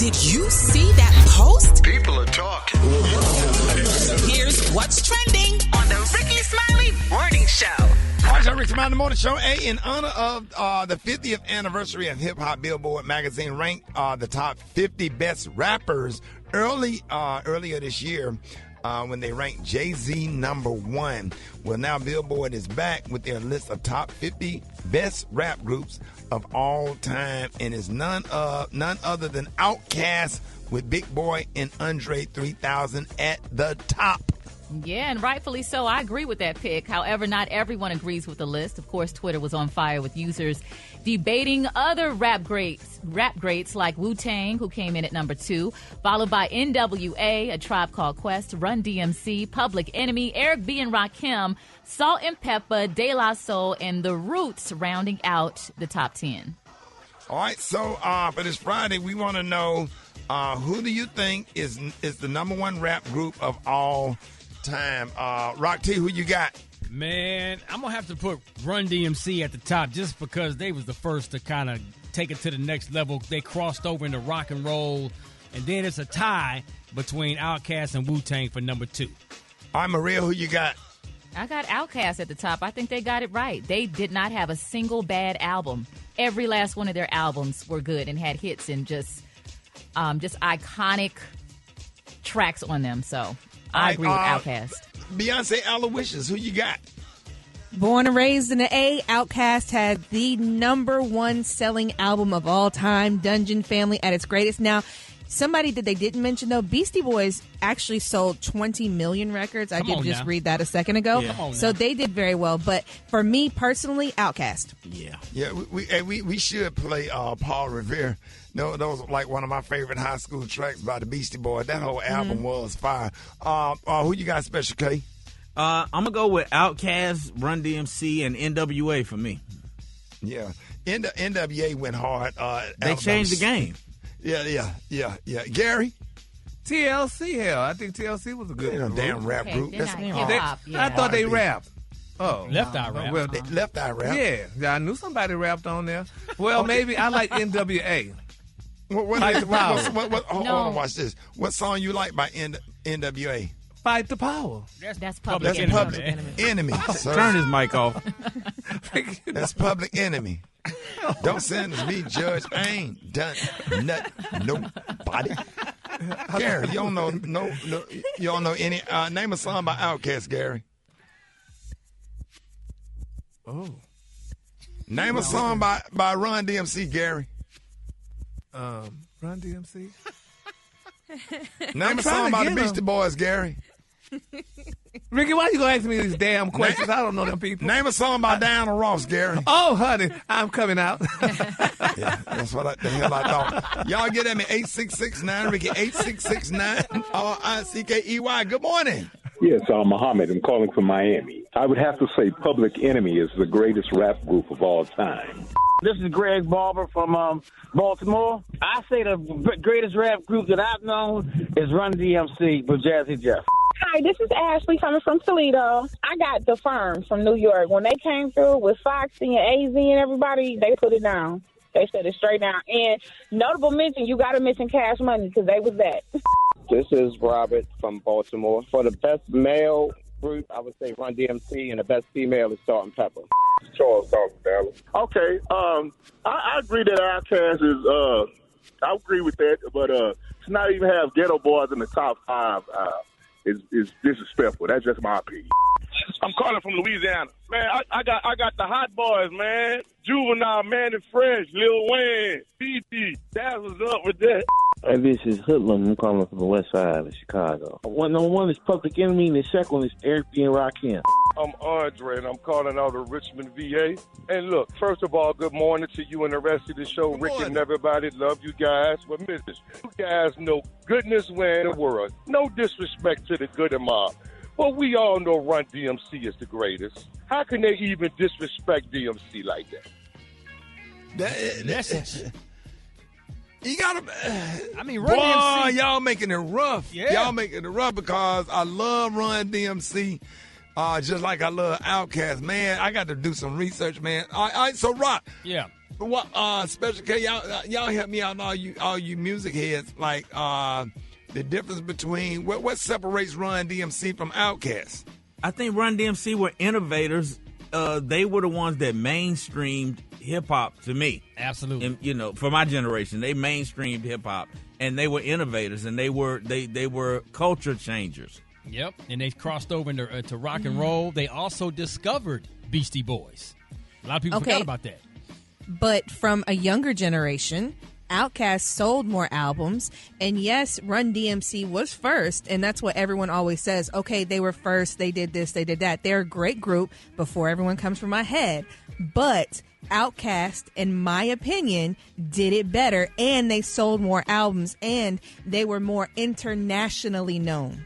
Did you see that post? People are talking. Here's what's trending on the Rickey Smiley Morning Show. All right, so Rickey Smiley Morning Show. In honor of the 50th anniversary of Hip Hop, Billboard magazine ranked the top 50 best rappers earlier this year. When they ranked Jay-Z number 1. Well, now Billboard is back with their list of top 50 best rap groups of all time, and it's none other than Outcast with Big Boy and Andre 3000 at the top. Yeah, and rightfully so. I agree with that pick. However, not everyone agrees with the list. Of course, Twitter was on fire with users debating other rap greats like Wu-Tang, who came in at number 2, followed by NWA, A Tribe Called Quest, Run DMC, Public Enemy, Eric B. and Rakim, Salt and Pepper, De La Soul, and The Roots rounding out the top 10. All right, so for this Friday, we want to know who do you think is the number 1 rap group of all time? Rock T, who you got? Man, I'm going to have to put Run DMC at the top just because they was the first to kind of take it to the next level. They crossed over into rock and roll, and then it's a tie between Outcast and Wu-Tang for number 2. All right, Maria, who you got? I got Outkast at the top. I think they got it right. They did not have a single bad album. Every last one of their albums were good and had hits and just iconic tracks on them. So I agree with Outkast. Beyonce Aloysius, who you got? Born and raised in the A, Outkast had the number 1 selling album of all time, Dungeon Family at its greatest. Now, somebody that they didn't mention, though, Beastie Boys actually sold 20 million records. I did just read that a second ago. Yeah. So they did very well. But for me personally, Outkast. Yeah, we should play Paul Revere. No, that was like one of my favorite high school tracks by the Beastie Boys. That whole album was fire. Who you got, Special K? I'm going to go with Outkast, Run DMC, and NWA for me. Yeah. NWA went hard. They changed the game. Yeah. Gary? TLC, hell. I think TLC was a good damn rap group. I thought they rapped. Oh, Left Eye Rap. Well, Left Eye Rap. Yeah, I knew somebody rapped on there. Well, maybe I like NWA. Fight the power. Hold on, watch this. What song you like by NWA? Fight the power. That's Public Enemy. Turn his mic off. That's Public Enemy. Don't sentence me, Judge. I ain't done nothing. Nobody. Gary, you don't know any. Name a song by Outkast, Gary. Oh. Name a song by Run DMC, Gary. Run DMC. Name a song by the Beastie Boys, Gary. Ricky, why you gonna ask me these damn questions? I don't know them people. Name a song by Diana Ross, Gary. Oh, honey, I'm coming out. Yeah, that's what the hell I thought. Y'all get at me, 8669 Ricky, 8669 RICKEY. Good morning. Yes, I'm Muhammad. I'm calling from Miami. I would have to say Public Enemy is the greatest rap group of all time. This is Greg Barber from Baltimore. I say the greatest rap group that I've known is Run DMC with Jazzy Jeff. Hi, this is Ashley coming from Toledo. I got The Firm from New York. When they came through with Foxy and AZ and everybody, they put it down. They said it straight down. And notable mention, you got to mention Cash Money because they was that. This is Robert from Baltimore. For the best male group, I would say Run DMC, and the best female is Salt and Pepper. Charles talking, Dallas. Okay, I agree that Outkast is, I agree with that, but to not even have Ghetto Boys in the top 5 is disrespectful. That's just my opinion. I'm calling from Louisiana. Man, I got the hot boys, man. Juvenile, Man and Fresh, Lil Wayne, P.T. That was up with that. Hey, this is Hoodlum. I'm calling from the west side of Chicago. Number 1 is Public Enemy, and the second one is Eric B. and Rakim. I'm Andre, and I'm calling out of Richmond, VA. And look, first of all, good morning to you and the rest of the show. Ricky and everybody, love you guys. But Mrs., you guys know goodness where in the world. No disrespect to the good and mob. But we all know Run DMC is the greatest. How can they even disrespect DMC like that? You gotta. I mean, Run DMC. Y'all making it rough. Yeah. Y'all making it rough because I love Run DMC, just like I love Outkast. Man, I got to do some research, man. All right, so Rock. Yeah. What Special K, y'all help me out, all you music heads, like the difference between what separates Run DMC from Outcast? I think Run DMC were innovators. They were the ones that mainstreamed hip hop to me. Absolutely. And, for my generation, they mainstreamed hip hop, and they were innovators, and they were culture changers. Yep, and they crossed over into rock and roll. They also discovered Beastie Boys. A lot of people forgot about that. But from a younger generation, Outcast sold more albums. And yes, Run DMC was first. And that's what everyone always says. Okay, they were first. They did this. They did that. They're a great group before everyone comes from my head. But Outcast, in my opinion, did it better. And they sold more albums. And they were more internationally known.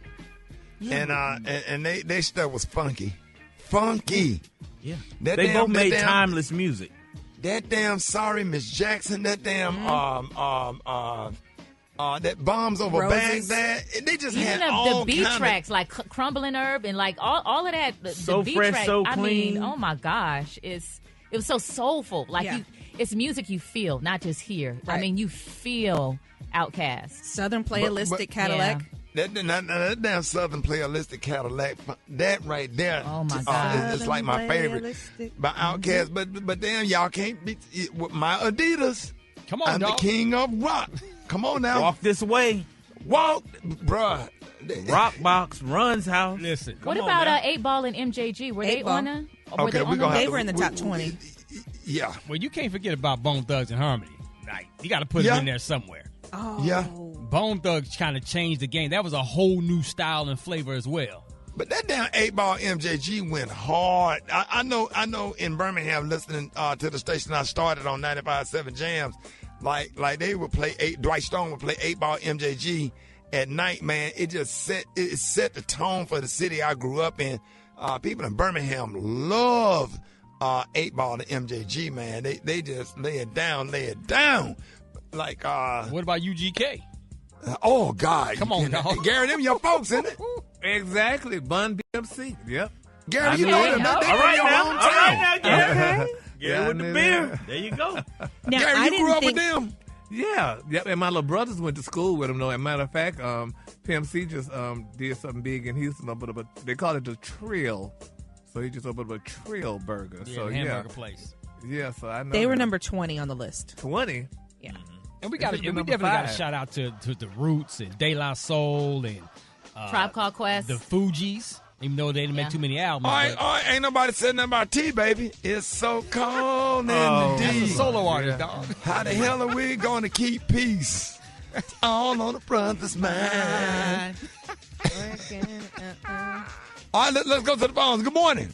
Yeah. And they stuff was funky. Funky. Yeah. They both made timeless music. That damn Sorry Miss Jackson, that damn that Bombs Over Roses. Baghdad. They just Even had all the beat kind tracks like Crumbling Herb and like all of that. So the beat fresh, track, so I clean. mean, oh my gosh, it was so soulful. Like it's music you feel, not just hear. Right. I mean, you feel Outcast. Southern Playalistic Cadillac. Yeah. that damn Southern Playalistic Cadillac, that right there. Oh my God. It's like my favorite by Outkast. But damn, y'all can't beat with my Adidas. Come on, I'm dog. the king of rock. Come on now. Walk this way. Walk, bruh. Rock Box, Run's house. Listen. What about 8 Ball and MJG? Were they on the? Were they on the? They were in the top 20. Yeah. Well, you can't forget about Bone Thugs and Harmony. Like, you got to put it in there somewhere. Oh. Yeah. Bone Thugs kind of changed the game. That was a whole new style and flavor as well. But that damn 8 Ball MJG went hard. I know in Birmingham, listening to the station I started on 95.7 Jams, like they would play Dwight Stone would play 8 Ball MJG at night, man. It just set the tone for the city I grew up in. People in Birmingham love 8 Ball and MJG, man. They just lay it down. Like what about UGK? Oh God! Come on, dog. Gary, them your folks, isn't it? Exactly. Run DMC. Yep. Gary, you know them. All right now, Gary. Yeah, with the beer. There you go. Now, Gary, you grew up with them. Yeah. Yep. And my little brothers went to school with them. Though, as a matter of fact, PMC just did something big in Houston. But they call it the Trill. So he just opened up a Trill burger. Yeah, so hamburger place. Yeah. So I know They were number 20 on the list. 20. Yeah. And we definitely got to shout out to the Roots and De La Soul and Tribe Called Quest. the Fugees, even though they didn't make too many albums. All right, ain't nobody said nothing about T, baby. It's so cold in the That's a D. solo artist, dog. How the hell are we going to keep peace? All on the brother's mind. All right, let's go to the phones. Good morning.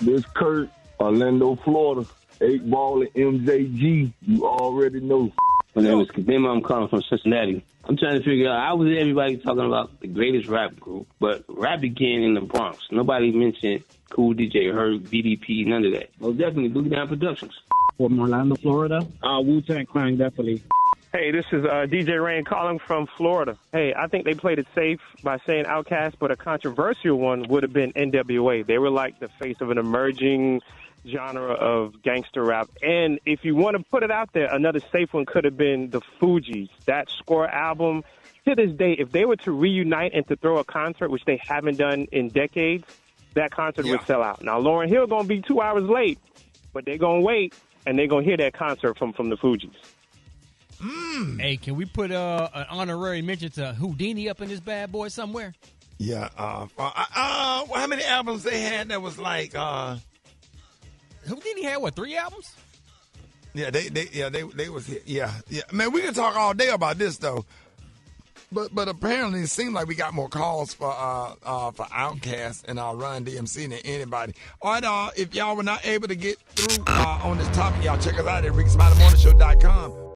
This Kurt, Orlando, Florida. 8 Ball and MJG. You already know. My name is Kadima. I'm calling from Cincinnati. I'm trying to figure out, how was everybody talking about the greatest rap group, but rap began in the Bronx? Nobody mentioned Cool DJ, Herb, BDP, none of that. Well, definitely Boogie Down Productions. From Orlando, Florida. Wu-Tang Clan, definitely. Hey, this is DJ Rain calling from Florida. Hey, I think they played it safe by saying Outkast, but a controversial one would have been NWA. They were like the face of an emerging genre of gangster rap. And if you want to put it out there, another safe one could have been the Fugees. That Score album, to this day, if they were to reunite and to throw a concert, which they haven't done in decades, that concert would sell out. Now, Lauryn Hill going to be 2 hours late, but they're going to wait, and they're going to hear that concert from the Fugees. Hey, can we put an honorary mention to Houdini up in this bad boy somewhere? Yeah. How many albums they had that was like... Houdini had, 3 albums? Yeah, they was here. Yeah. Man, we can talk all day about this though. But apparently it seems like we got more calls for Outcast and Run DMC than anybody. All right, if y'all were not able to get through on this topic, y'all check us out at RickySmileyMorningShow.com.